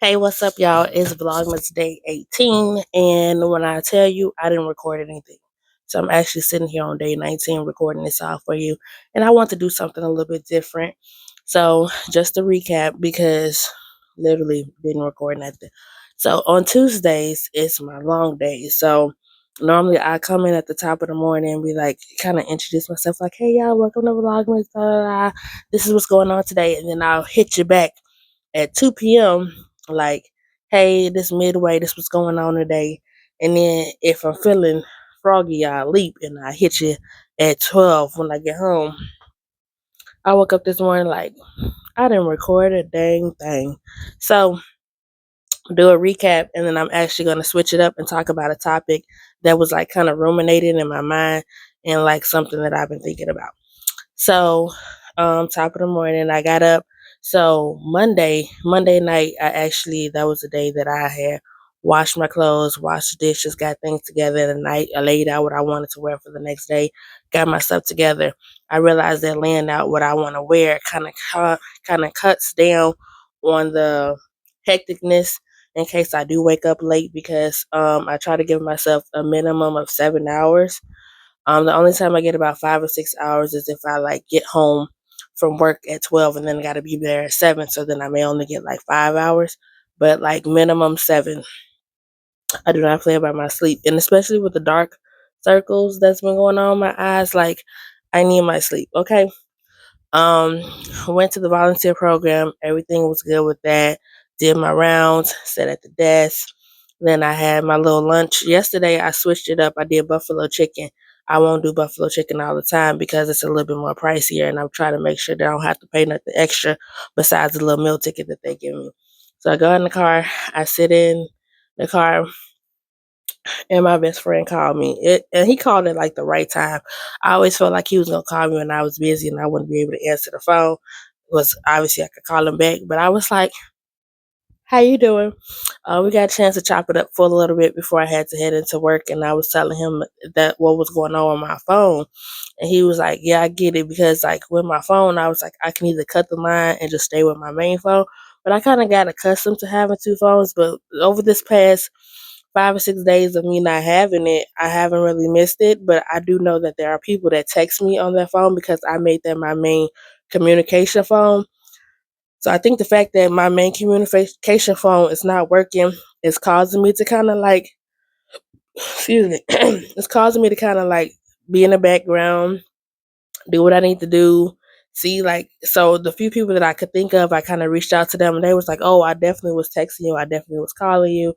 Hey, what's up, y'all? It's Vlogmas Day 18, and when I tell you, I didn't record anything. So I'm actually sitting here on day 19 recording this off for you, and I want to do something a little bit different. So just to recap, because literally didn't record nothing. So on Tuesdays, it's my long day. So normally I come in at the top of the morning and be like, kind of introduce myself like, hey, y'all, welcome to Vlogmas. This is what's going on today. And then I'll hit you back at 2 p.m. like, hey, this midway, this what's going on today. And then if I'm feeling froggy, I leap and I hit you at 12 when I get home. I woke up this morning like, I didn't record a dang thing. So do a recap, and then I'm actually going to switch it up and talk about a topic that was like kind of ruminating in my mind and like something that I've been thinking about. So, top of the morning, I got up. So Monday night, that was the day that I had washed my clothes, washed the dishes, got things together. The night I laid out what I wanted to wear for the next day, got my stuff together. I realized that laying out what I want to wear kind of cuts down on the hecticness in case I do wake up late because I try to give myself a minimum of 7 hours. The only time I get about 5 or 6 hours is if I like get home from work at 12 and then got to be there at 7. So then I may only get like 5 hours, but like minimum 7. I do not play about my sleep, and especially with the dark circles that's been going on in my eyes, like I need my sleep. Okay. Um, went to the volunteer program. Everything was good with that. Did my rounds, sat at the desk. Then I had my little lunch. Yesterday I switched it up. I did buffalo chicken. I won't do buffalo chicken all the time because it's a little bit more pricier, and I'm trying to make sure that I don't have to pay nothing extra besides the little meal ticket that they give me. So I go in the car. I sit in the car, and my best friend called me. And he called at like the right time. I always felt like he was gonna call me when I was busy and I wouldn't be able to answer the phone. Was obviously I could call him back, but I was like, "How you doing?" We got a chance to chop it up for a little bit before I had to head into work, and I was telling him that what was going on with my phone, and he was like, "Yeah, I get it," because like with my phone, I was like, I can either cut the line and just stay with my main phone, but I kind of got accustomed to having two phones. But over this past 5 or 6 days of me not having it, I haven't really missed it. But I do know that there are people that text me on their phone because I made that my main communication phone. So I think the fact that my main communication phone is not working is causing me to kind of like, excuse me, it's causing me to kind of like be in the background, do what I need to do. See, like, so the few people that I could think of, I kind of reached out to them and they was like, oh, I definitely was texting you. I definitely was calling you.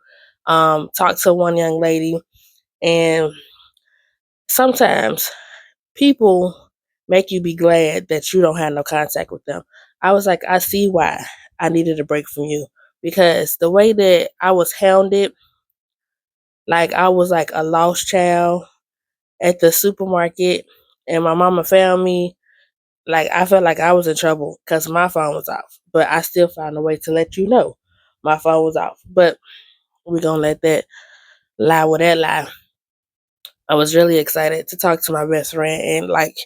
Talked to one young lady, and sometimes people make you be glad that you don't have no contact with them. I was like, I see why I needed a break from you because the way that I was hounded, like I was like a lost child at the supermarket, and my mama found me. Like I felt like I was in trouble because my phone was off, but I still found a way to let you know my phone was off. But we're gonna let that lie with that lie. I was really excited to talk to my best friend, and like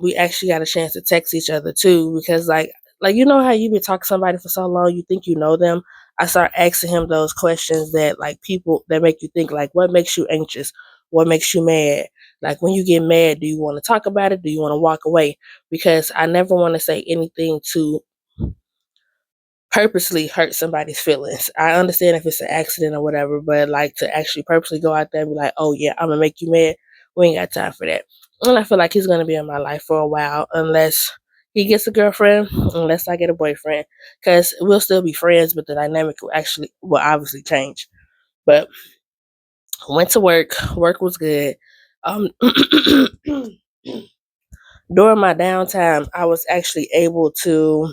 we actually got a chance to text each other too because like you know how you been talking to somebody for so long you think you know them. I start asking him those questions that like people that make you think, like what makes you anxious, what makes you mad, like when you get mad, do you want to talk about it, do you want to walk away? Because I never want to say anything to purposely hurt somebody's feelings. I understand if it's an accident or whatever, but like to actually purposely go out there and be like, oh yeah, I'm gonna make you mad. We ain't got time for that. And I feel like he's gonna be in my life for a while unless he gets a girlfriend, unless I get a boyfriend. Because we'll still be friends, but the dynamic will obviously change. But went to work. Work was good. Um During my downtime, I was actually able to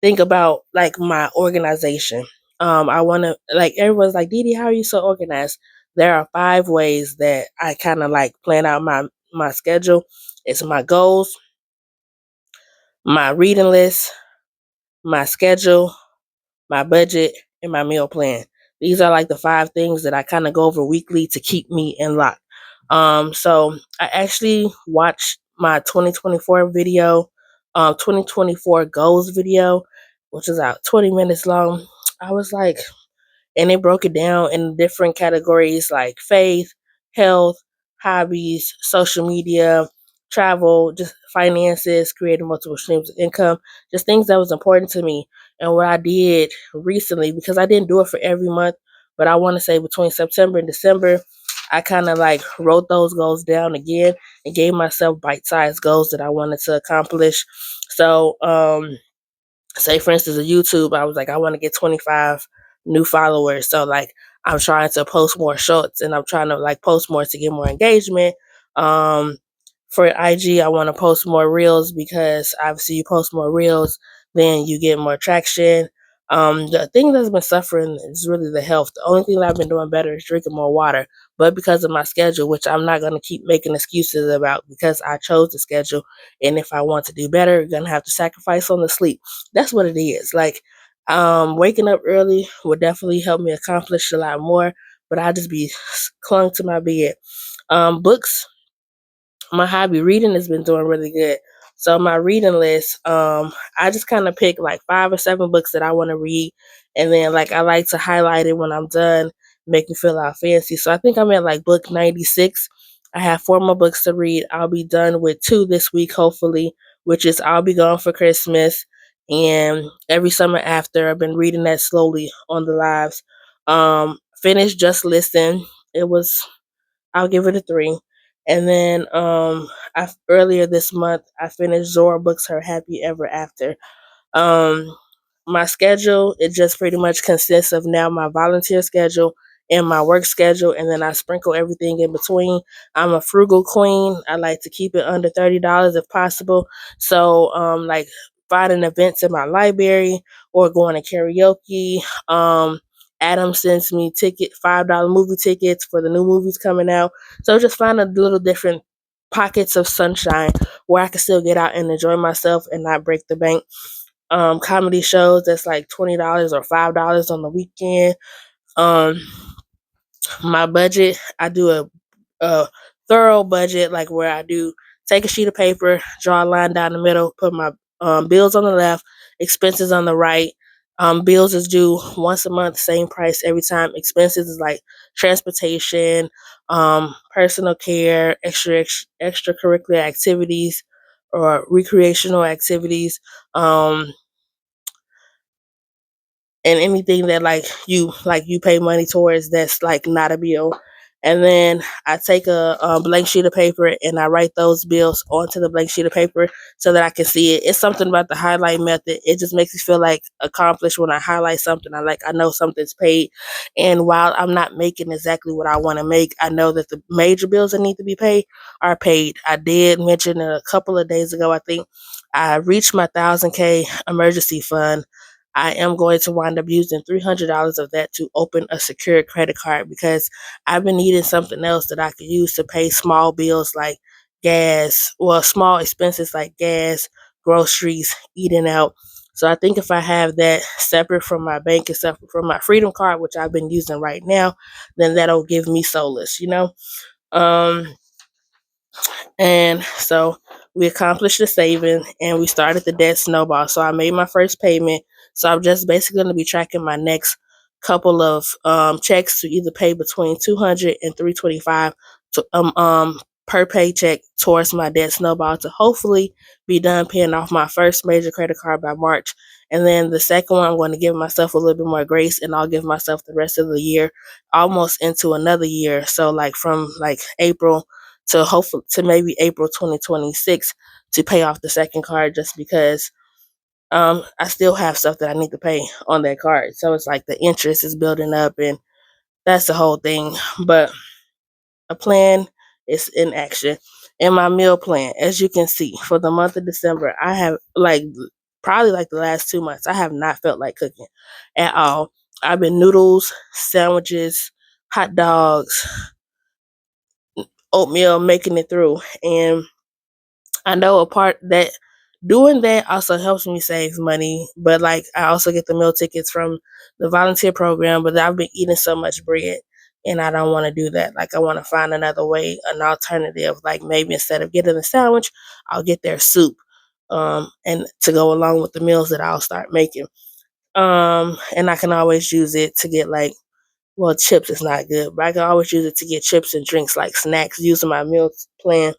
think about like my organization. I want to like everyone's like, Didi, how are you so organized? There are 5 ways that I kind of like plan out my schedule. It's my goals, my reading list, my schedule, my budget, and my meal plan. These are like the 5 things that I kind of go over weekly to keep me in lock. So I actually watched my 2024 video, 2024 goals video, which is out 20 minutes long. I was like, and they broke it down in different categories like faith, health, hobbies, social media, travel, just finances, creating multiple streams of income, just things that was important to me. And what I did recently, because I didn't do it for every month, but I want to say between September and December, I kind of like wrote those goals down again and gave myself bite-sized goals that I wanted to accomplish. So, say for instance, a YouTube, I was like, I want to get 25 new followers. So like I'm trying to post more shorts and I'm trying to like post more to get more engagement. Um for IG, I want to post more reels because obviously you post more reels, then you get more traction. The thing that's been suffering is really the health. The only thing that I've been doing better is drinking more water. But because of my schedule, which I'm not gonna keep making excuses about because I chose the schedule. And if I want to do better, you're gonna have to sacrifice on the sleep. That's what it is. Like, waking up early would definitely help me accomplish a lot more, but I just be clung to my bed. Books, my hobby reading has been doing really good. So my reading list, I just kind of pick like 5 or 7 books that I want to read, and then like I like to highlight it when I'm done, make me feel all fancy. So I think I'm at like book 96. I have 4 more books to read. I'll be done with 2 this week, hopefully, which is I'll Be Gone for Christmas, and Every Summer After. I've been reading that slowly on the lives. Finished Just Listen. It was I'll give it a 3. And then earlier this month I finished Zora Books Her Happy Ever After. Um, my schedule, it just pretty much consists of now my volunteer schedule and my work schedule, and then I sprinkle everything in between. I'm a frugal queen. I like to keep it under $30 if possible. So, like finding events in my library or going to karaoke. Adam sends me $5 movie tickets for the new movies coming out. So just find a little different pockets of sunshine where I can still get out and enjoy myself and not break the bank. Comedy shows that's like $20 or $5 on the weekend. Um, my budget, I do a thorough budget, like where I do take a sheet of paper, draw a line down the middle, put my bills on the left, expenses on the right. Bills is due once a month, same price every time. Expenses is like transportation, personal care, extracurricular activities or recreational activities. And anything that like you pay money towards that's like not a bill. And then I take a blank sheet of paper and I write those bills onto the blank sheet of paper so that I can see it. It's something about the highlight method. It just makes me feel like accomplished when I highlight something. I know something's paid. And while I'm not making exactly what I want to make, I know that the major bills that need to be paid are paid. I did mention it a couple of days ago, I think. I reached my 1,000K emergency fund. I am going to wind up using $300 of that to open a secured credit card because I've been needing something else that I could use to pay small bills like gas, well, small expenses like gas, groceries, eating out. So I think if I have that separate from my bank and separate from my Freedom Card, which I've been using right now, then that'll give me solace. Um, and so we accomplished the saving and we started the debt snowball. So I made my first payment. So I'm just basically going to be tracking my next couple of checks to either pay between 200 and 325 to, per paycheck towards my debt snowball to hopefully be done paying off my first major credit card by March. And then the second one, I'm going to give myself a little bit more grace and I'll give myself the rest of the year almost into another year. So like from like April to hopefully to maybe April 2026 to pay off the second card just because I still have stuff that I need to pay on that card. So it's like the interest is building up and that's the whole thing. But a plan is in action. And my meal plan, as you can see, for the month of December, I have like probably like the last 2 months, I have not felt like cooking at all. I've been noodles, sandwiches, hot dogs, oatmeal, making it through. And I know a part that doing that also helps me save money, but like I also get the meal tickets from the volunteer program, but I've been eating so much bread and I don't want to do that. Like I want to find another way, an alternative. Like maybe instead of getting a sandwich, I'll get their soup and to go along with the meals that I'll start making. And I can always use it to get like, well, chips is not good, but I can always use it to get chips and drinks like snacks, using my meal plan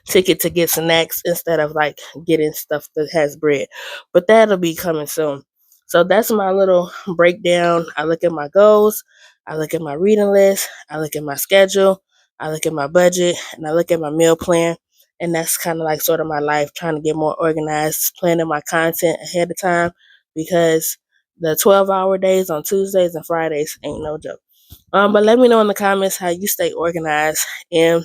ticket to get snacks instead of like getting stuff that has bread. But that'll be coming soon. So that's my little breakdown. I look at my goals, I look at my reading list, I look at my schedule, I look at my budget, and I look at my meal plan. And that's kind of like sort of my life, trying to get more organized, planning my content ahead of time because the 12-hour days on Tuesdays and Fridays ain't no joke. But let me know in the comments how you stay organized. And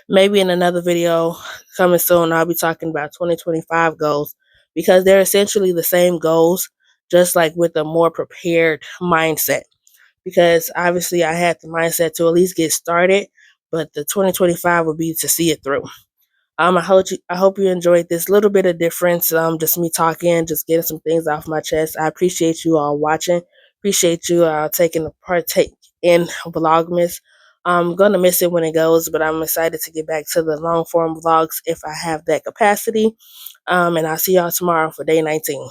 maybe in another video coming soon, I'll be talking about 2025 goals because they're essentially the same goals, just like with a more prepared mindset. Because obviously, I had the mindset to at least get started, but the 2025 will be to see it through. I hope you enjoyed this little bit of difference. Just me talking, just getting some things off my chest. I appreciate you all watching. Appreciate you taking a partake in Vlogmas. I'm gonna miss it when it goes, but I'm excited to get back to the long form vlogs if I have that capacity. And I'll see y'all tomorrow for day 19.